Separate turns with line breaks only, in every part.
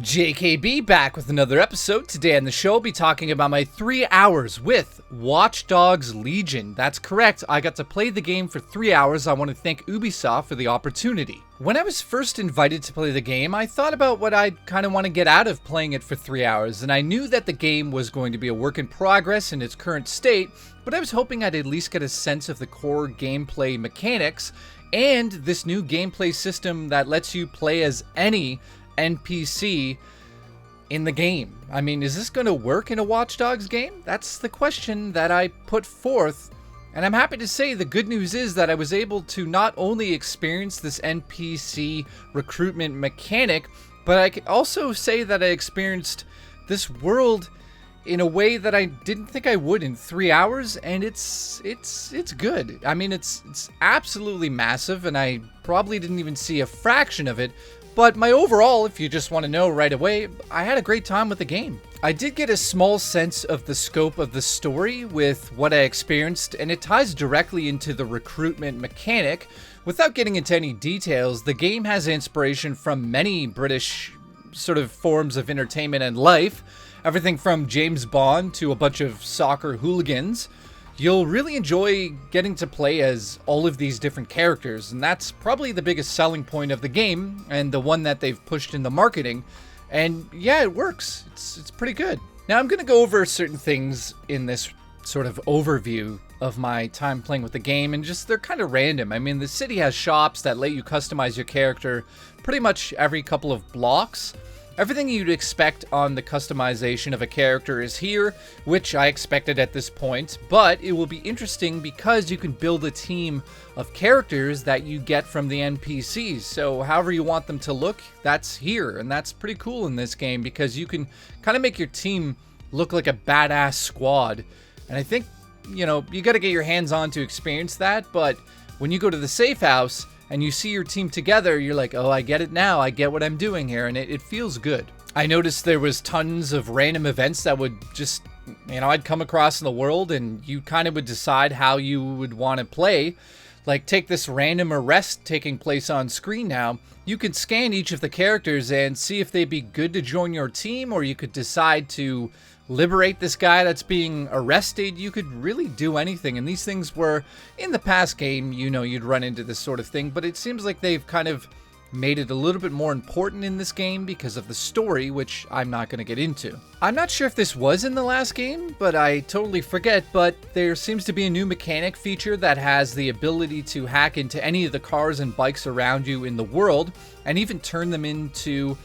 JKB back with another episode. Today on the show, I'll be talking about my 3 hours with Watch Dogs Legion. That's correct, I got to play the game for 3 hours. I want to thank Ubisoft for the opportunity. When I was first invited to play the game, I thought about what I'd kind of want to get out of playing it for 3 hours, and I knew that the game was going to be a work in progress in its current state, but I was hoping I'd at least get a sense of the core gameplay mechanics and this new gameplay system that lets you play as any NPC in the game. I mean, is this going to work in a Watch Dogs game? That's the question that I put forth, and I'm happy to say the good news is that I was able to not only experience this NPC recruitment mechanic, but I can also say that I experienced this world in a way that I didn't think I would in 3 hours, and it's good. I mean, it's absolutely massive, and I probably didn't even see a fraction of it. But my overall, if you just want to know right away, I had a great time with the game. I did get a small sense of the scope of the story with what I experienced, and it ties directly into the recruitment mechanic. Without getting into any details, the game has inspiration from many British sort of forms of entertainment and life. Everything from James Bond to a bunch of soccer hooligans. You'll really enjoy getting to play as all of these different characters, and that's probably the biggest selling point of the game, and the one that they've pushed in the marketing. And yeah, it works. It's pretty good. Now I'm going to go over certain things in this sort of overview of my time playing with the game, and just they're kind of random. I mean, the city has shops that let you customize your character pretty much every couple of blocks. Everything you'd expect on the customization of a character is here, which I expected at this point, but it will be interesting because you can build a team of characters that you get from the NPCs. So however you want them to look, that's here, and that's pretty cool in this game because you can kind of make your team look like a badass squad. And I think, you know, you got to get your hands on to experience that, but when you go to the safe house and you see your team together, you're like, oh, I get it now. I get what I'm doing here, and it feels good. I noticed there was tons of random events that would just, you know, I'd come across in the world, and you kind of would decide how you would want to play. Like, take this random arrest taking place on screen now. You can scan each of the characters and see if they'd be good to join your team, or you could decide to liberate this guy that's being arrested. You could really do anything, and these things were in the past game, you know, you'd run into this sort of thing, but it seems like they've kind of made it a little bit more important in this game because of the story, which I'm not going to get into. I'm not sure if this was in the last game, but I totally forget, but there seems to be a new mechanic feature that has the ability to hack into any of the cars and bikes around you in the world and even turn them into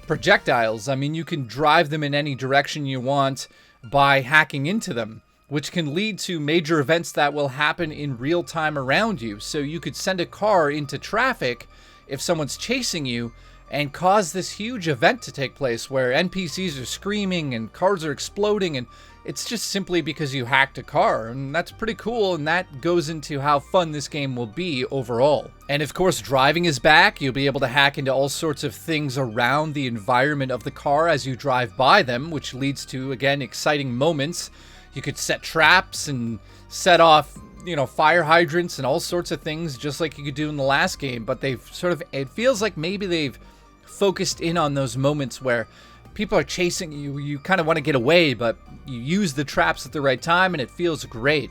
projectiles. I mean, you can drive them in any direction you want by hacking into them, which can lead to major events that will happen in real time around you. So you could send a car into traffic if someone's chasing you and cause this huge event to take place where NPCs are screaming and cars are exploding, and it's just simply because you hacked a car, and that's pretty cool, and that goes into how fun this game will be overall. And of course, driving is back. You'll be able to hack into all sorts of things around the environment of the car as you drive by them, which leads to, again, exciting moments. You could set traps and set off, you know, fire hydrants and all sorts of things just like you could do in the last game, but they've sort of, it feels like maybe they've focused in on those moments where people are chasing you, you kind of want to get away, but you use the traps at the right time, and it feels great.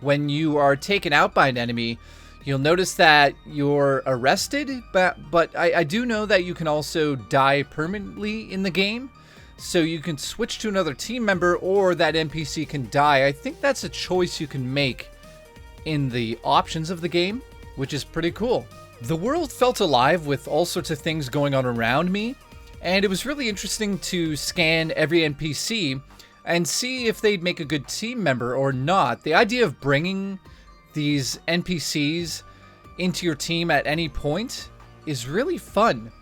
When you are taken out by an enemy, you'll notice that you're arrested, but I do know that you can also die permanently in the game, so you can switch to another team member, or that NPC can die. I think that's a choice you can make in the options of the game, which is pretty cool. The world felt alive with all sorts of things going on around me, and it was really interesting to scan every NPC and see if they'd make a good team member or not. The idea of bringing these NPCs into your team at any point is really fun.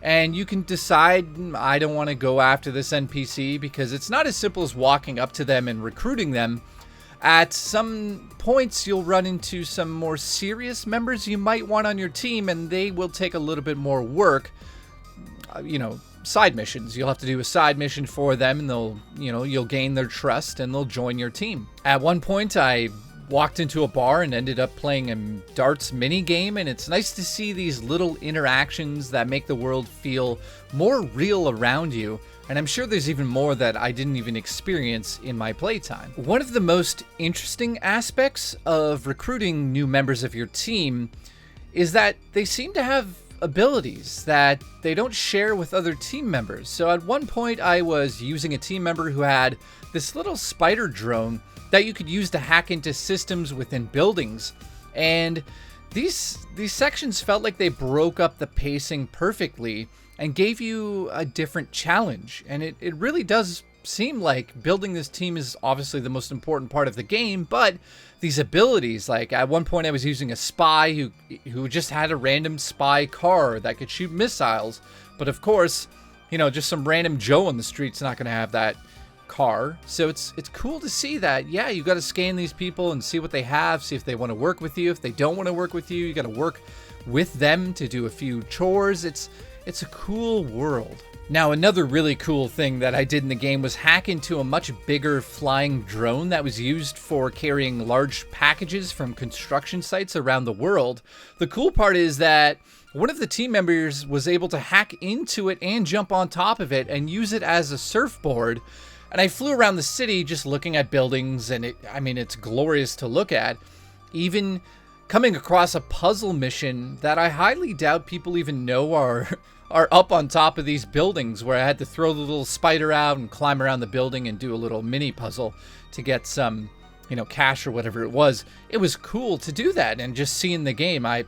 And you can decide, I don't want to go after this NPC, because it's not as simple as walking up to them and recruiting them. At some points, you'll run into some more serious members you might want on your team, and they will take a little bit more work. You know, side missions. You'll have to do a side mission for them, and they'll, you know, you'll gain their trust, and they'll join your team. At one point, I walked into a bar and ended up playing a darts mini game, and it's nice to see these little interactions that make the world feel more real around you. And I'm sure there's even more that I didn't even experience in my playtime. One of the most interesting aspects of recruiting new members of your team is that they seem to have abilities that they don't share with other team members. So at one point I was using a team member who had this little spider drone that you could use to hack into systems within buildings. And these sections felt like they broke up the pacing perfectly and gave you a different challenge. And it really does seem like building this team is obviously the most important part of the game, but these abilities, like at one point I was using a spy who just had a random spy car that could shoot missiles. But of course, you know, just some random Joe on the street's not going to have that car. So it's cool to see that, yeah, you got to scan these people and see what they have, see if they want to work with you. If they don't want to work with you, you got to work with them to do a few chores. It's a cool world. Now, another really cool thing that I did in the game was hack into a much bigger flying drone that was used for carrying large packages from construction sites around the world. The cool part is that one of the team members was able to hack into it and jump on top of it and use it as a surfboard. And I flew around the city just looking at buildings, and it's glorious to look at. Even coming across a puzzle mission that I highly doubt people even know are up on top of these buildings, where I had to throw the little spider out and climb around the building and do a little mini puzzle to get some, cash or whatever it was. It was cool to do that, and just seeing the game, I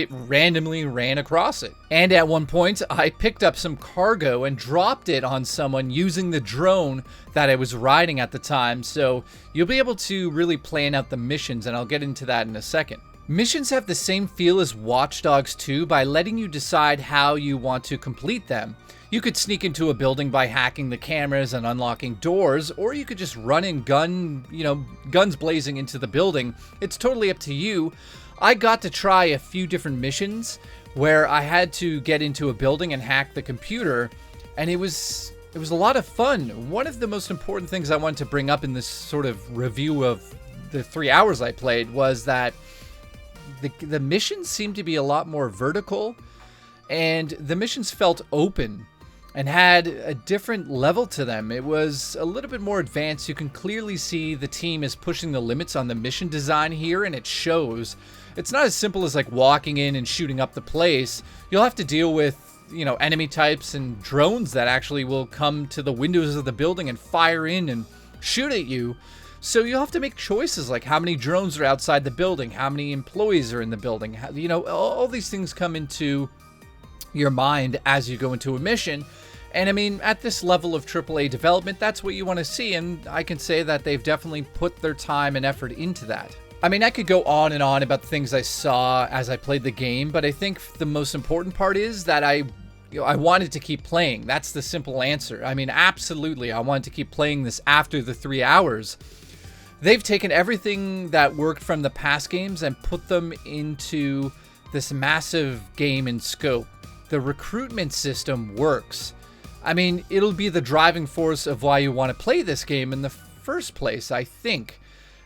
randomly ran across it. And at one point, I picked up some cargo and dropped it on someone using the drone that I was riding at the time. So you'll be able to really plan out the missions, and I'll get into that in a second. Missions have the same feel as Watch Dogs 2 by letting you decide how you want to complete them. You could sneak into a building by hacking the cameras and unlocking doors, or you could just run and guns blazing into the building. It's totally up to you. I got to try a few different missions where I had to get into a building and hack the computer, and it was a lot of fun. One of the most important things I wanted to bring up in this sort of review of the 3 hours I played was that the missions seemed to be a lot more vertical, and the missions felt open and had a different level to them. It was a little bit more advanced. You can clearly see the team is pushing the limits on the mission design here, and it shows. It's not as simple as like walking in and shooting up the place. You'll have to deal with, enemy types and drones that actually will come to the windows of the building and fire in and shoot at you. So you'll have to make choices like how many drones are outside the building, how many employees are in the building. All these things come into your mind as you go into a mission. And at this level of AAA development, that's what you want to see. And I can say that they've definitely put their time and effort into that. I could go on and on about the things I saw as I played the game, but I think the most important part is that I wanted to keep playing. That's the simple answer. Absolutely, I wanted to keep playing this after the 3 hours. They've taken everything that worked from the past games and put them into this massive game in scope. The recruitment system works. It'll be the driving force of why you want to play this game in the first place, I think.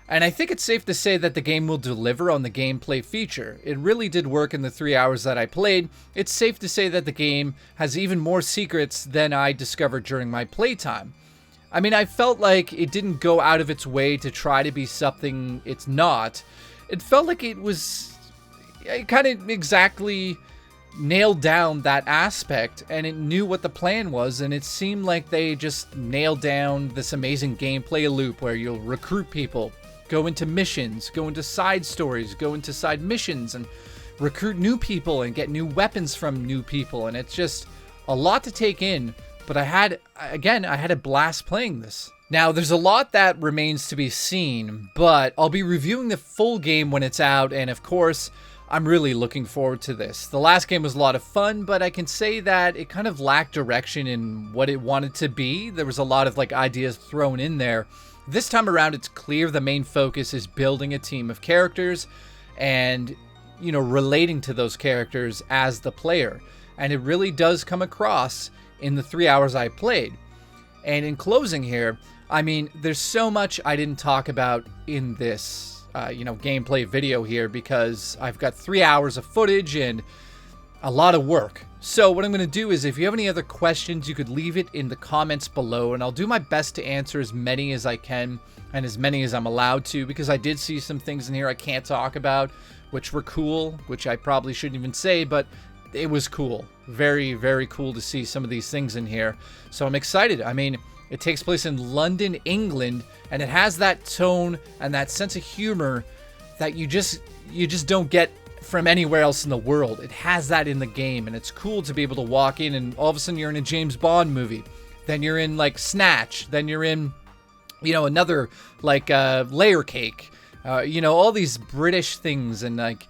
And I think it's safe to say that the game will deliver on the gameplay feature. It really did work in the 3 hours that I played. It's safe to say that the game has even more secrets than I discovered during my playtime. I felt like it didn't go out of its way to try to be something it's not. It felt like it kind of exactly nailed down that aspect, and it knew what the plan was, and it seemed like they just nailed down this amazing gameplay loop where you'll recruit people, go into missions, go into side stories, go into side missions, and recruit new people and get new weapons from new people. And it's just a lot to take in, but I had a blast playing this. Now, there's a lot that remains to be seen, but I'll be reviewing the full game when it's out, and of course, I'm really looking forward to this. The last game was a lot of fun, but I can say that it kind of lacked direction in what it wanted to be. There was a lot of ideas thrown in there. This time around, it's clear the main focus is building a team of characters and, relating to those characters as the player. And it really does come across in the 3 hours I played. And in closing here, I mean, there's so much I didn't talk about in this, gameplay video here because I've got 3 hours of footage and a lot of work. So what I'm going to do is if you have any other questions, you could leave it in the comments below, and I'll do my best to answer as many as I can and as many as I'm allowed to, because I did see some things in here I can't talk about, which were cool, which I probably shouldn't even say, but it was cool. Very, very cool to see some of these things in here. So I'm excited. I mean, it takes place in London, England, and it has that tone and that sense of humor that you just don't get from anywhere else in the world. It has that in the game, and it's cool to be able to walk in and all of a sudden you're in a James Bond movie. Then you're in like Snatch. Then you're in, another like Layer Cake. All these British things, and like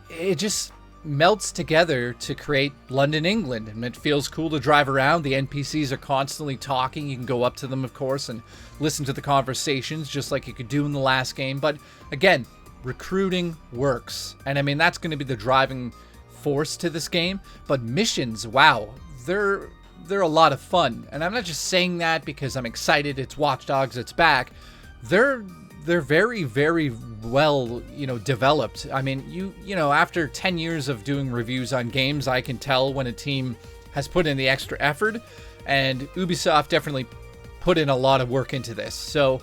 it just melts together to create London, England, and it feels cool to drive around. The NPCs are constantly talking. You can go up to them, of course, and listen to the conversations just like you could do in the last game. But again, recruiting works, and I mean that's going to be the driving force to this game. But missions, wow, they're a lot of fun, and I'm not just saying that because I'm excited. It's Watch Dogs, it's back. They're very, very well, developed. I mean, after 10 years of doing reviews on games, I can tell when a team has put in the extra effort, and Ubisoft definitely put in a lot of work into this. So,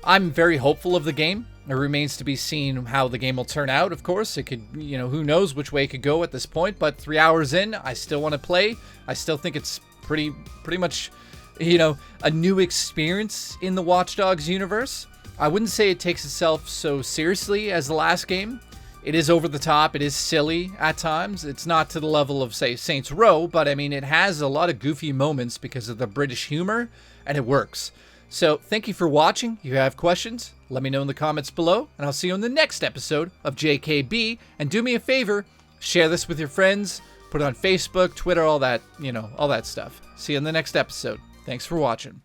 I'm very hopeful of the game. It remains to be seen how the game will turn out, of course. It could, who knows which way it could go at this point, but 3 hours in, I still want to play. I still think it's pretty much, a new experience in the Watch Dogs universe. I wouldn't say it takes itself so seriously as the last game. It is over the top. It is silly at times. It's not to the level of, say, Saints Row, but I mean, it has a lot of goofy moments because of the British humor, and it works. So thank you for watching. If you have questions, let me know in the comments below, and I'll see you in the next episode of JKB. And do me a favor, share this with your friends, put it on Facebook, Twitter, all that, all that stuff. See you in the next episode. Thanks for watching.